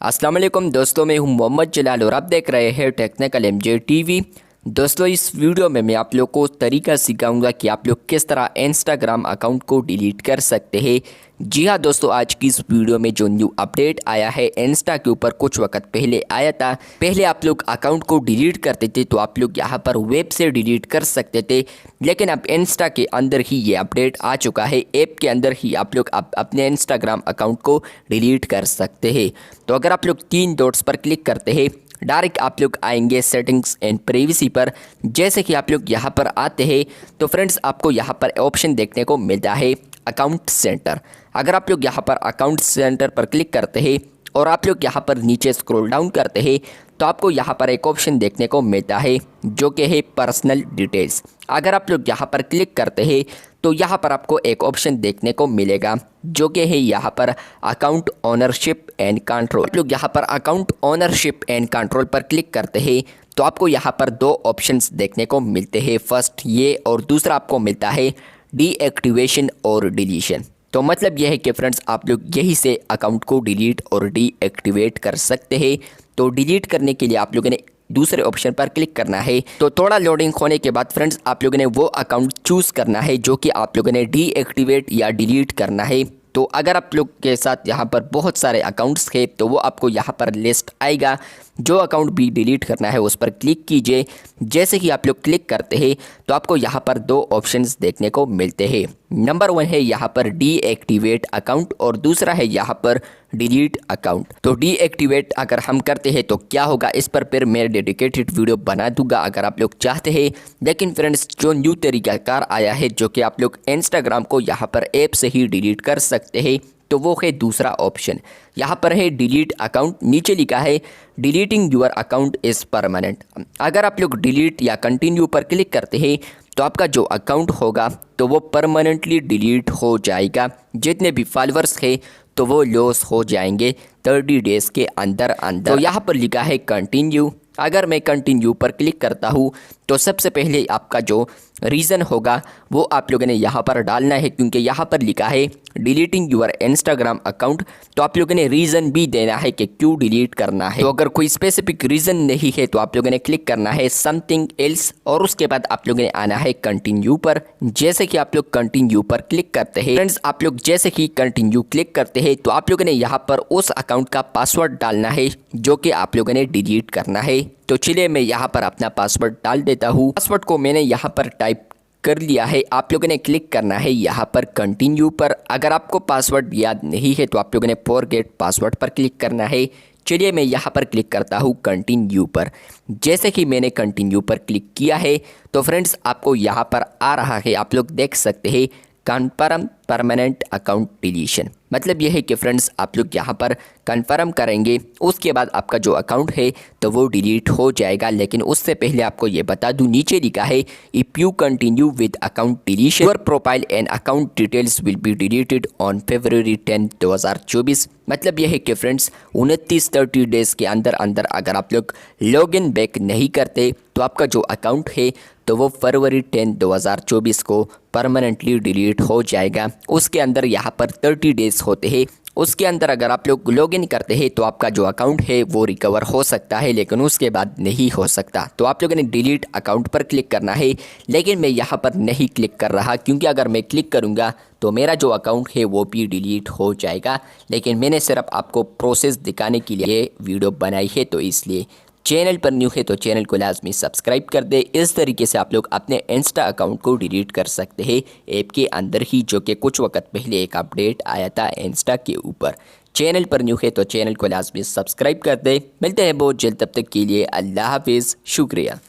अस्सलाम वालेकुम दोस्तों, मैं हूं मोहम्मद जलाल और आप देख रहे हैं टेक्निकल एमजे टीवी। दोस्तों, इस वीडियो में मैं आप लोग को तरीका सिखाऊंगा कि आप लोग किस तरह इंस्टाग्राम अकाउंट को डिलीट कर सकते हैं। जी हाँ दोस्तों, आज की इस वीडियो में जो न्यू अपडेट आया है इंस्टा के ऊपर कुछ वक्त पहले आया था। पहले आप लोग अकाउंट को डिलीट करते थे तो आप लोग यहाँ पर वेब से डिलीट कर सकते थे, लेकिन अब इंस्टा के अंदर ही ये अपडेट आ चुका है। ऐप के अंदर ही आप लोग अपने इंस्टाग्राम अकाउंट को डिलीट कर सकते हैं। तो अगर आप लोग 3 डॉट्स पर क्लिक करते हैं, डायरेक्ट आप लोग आएंगे सेटिंग्स एंड प्राइवेसी पर। जैसे कि आप लोग यहाँ पर आते हैं तो फ्रेंड्स आपको यहाँ पर ऑप्शन देखने को मिलता है अकाउंट सेंटर। अगर आप लोग यहाँ पर अकाउंट सेंटर पर क्लिक करते हैं और आप लोग यहाँ पर नीचे स्क्रॉल डाउन करते हैं तो आपको यहाँ पर एक ऑप्शन देखने को मिलता है जो कि है पर्सनल डिटेल्स। अगर आप लोग यहाँ पर क्लिक करते हैं तो यहाँ पर आपको एक ऑप्शन देखने को मिलेगा जो कि है यहाँ पर अकाउंट ओनरशिप एंड कंट्रोल। आप लोग यहाँ पर अकाउंट ओनरशिप एंड कंट्रोल पर क्लिक करते हैं तो आपको यहाँ पर 2 ऑप्शंस देखने को मिलते हैं, फर्स्ट ये और दूसरा आपको मिलता है डीएक्टिवेशन और डिलीशन। तो मतलब यह है कि फ्रेंड्स आप लोग यही से अकाउंट को डिलीट और डीएक्टिवेट कर सकते हैं। तो डिलीट करने के लिए आप लोगों ने दूसरे ऑप्शन पर क्लिक करना है। तो थोड़ा लोडिंग होने के बाद फ्रेंड्स आप लोगों ने वो अकाउंट चूज़ करना है जो कि आप लोगों ने डीएक्टिवेट या डिलीट करना है। तो अगर आप लोग के साथ यहाँ पर बहुत सारे अकाउंट्स हैं तो वो आपको यहाँ पर लिस्ट आएगा। जो अकाउंट भी डिलीट करना है उस पर क्लिक कीजिए। जैसे कि आप लोग क्लिक करते हैं तो आपको यहाँ पर 2 ऑप्शंस देखने को मिलते हैं। नंबर 1 है यहाँ पर डीएक्टिवेट अकाउंट और दूसरा है यहाँ पर डिलीट अकाउंट। तो डीएक्टिवेट अगर हम करते हैं तो क्या होगा, इस पर फिर मैं डेडिकेटेड वीडियो बना दूंगा अगर आप लोग चाहते हैं। लेकिन फ्रेंड्स जो न्यू तरीकाकार आया है जो कि आप लोग इंस्टाग्राम को यहाँ पर ऐप से ही डिलीट कर सकते हैं, तो वो है दूसरा ऑप्शन। यहाँ पर है डिलीट अकाउंट, नीचे लिखा है deleting your account is permanent. अगर आप लोग डिलीट या कंटिन्यू पर क्लिक करते हैं तो आपका जो अकाउंट होगा तो वो परमानेंटली डिलीट हो जाएगा। जितने भी फॉलोअर्स है तो वो लॉस हो जाएंगे 30 डेज़ के अंदर अंदर। तो यहाँ पर लिखा है कंटिन्यू। अगर मैं कंटिन्यू पर क्लिक करता हूँ तो सबसे पहले आपका जो रीज़न होगा वो आप लोगों ने यहाँ पर डालना है, क्योंकि यहाँ पर लिखा है डिलीटिंग योर इंस्टाग्राम अकाउंट। तो आप लोगों ने रीज़न भी देना है कि क्यों डिलीट करना है। तो अगर कोई स्पेसिफिक रीज़न नहीं है तो आप लोगों ने क्लिक करना है समथिंग एल्स और उसके बाद आप लोगों ने आना है कंटिन्यू पर। जैसे कि आप लोग कंटिन्यू पर क्लिक करते हैं फ्रेंड्स, आप लोग जैसे कि कंटिन्यू क्लिक करते हैं तो आप लोगों ने यहाँ पर उस अकाउंट का पासवर्ड डालना है जो कि आप लोगों ने डिलीट करना है। तो चलिए मैं यहाँ पर अपना पासवर्ड डाल देता हूँ। पासवर्ड को मैंने यहाँ पर टाइप कर लिया है। आप लोगों ने क्लिक करना है यहाँ पर कंटिन्यू पर। अगर आपको पासवर्ड याद नहीं है तो आप लोगों ने फॉरगेट पासवर्ड पर क्लिक करना है। चलिए मैं यहाँ पर क्लिक करता हूँ कंटिन्यू पर। जैसे कि मैंने कंटिन्यू पर क्लिक किया है तो फ्रेंड्स आपको यहाँ पर आ रहा है, आप लोग देख सकते हैं कन्फर्म परमानेंट अकाउंट डिलीशन। मतलब यह है कि फ्रेंड्स आप लोग यहाँ पर कन्फर्म करेंगे, उसके बाद आपका जो अकाउंट है तो वो डिलीट हो जाएगा। लेकिन उससे पहले आपको ये बता दूँ, नीचे लिखा है if you continue with account deletion your profile and account details will be deleted on February 10, 2024। मतलब यह है कि फ्रेंड्स 29-30 डेज़ के अंदर अंदर अगर आप लोग लॉगिन बैक नहीं करते तो आपका जो अकाउंट है तो वो February 10, 2024 को परमानेंटली डिलीट हो जाएगा। उसके अंदर यहाँ पर 30 डेज़ होते हैं। उसके अंदर अगर आप लोग लॉगिन करते हैं तो आपका जो अकाउंट है वो रिकवर हो सकता है, लेकिन उसके बाद नहीं हो सकता। तो आप लोगों ने डिलीट अकाउंट पर क्लिक करना है, लेकिन मैं यहाँ पर नहीं क्लिक कर रहा क्योंकि अगर मैं क्लिक करूँगा तो मेरा जो अकाउंट है वो भी डिलीट हो जाएगा। लेकिन मैंने सिर्फ आपको प्रोसेस दिखाने के लिए वीडियो बनाई है, तो इसलिए चैनल पर न्यू है तो चैनल को लाजमी सब्सक्राइब कर दे। इस तरीके से आप लोग अपने इंस्टा अकाउंट को डिलीट कर सकते हैं ऐप के अंदर ही, जो कि कुछ वक्त पहले एक अपडेट आया था इंस्टा के ऊपर। चैनल पर न्यू है तो चैनल को लाजमी सब्सक्राइब कर दे। मिलते हैं बहुत जल्द, तब तक के लिए अल्लाह हाफिज़, शुक्रिया।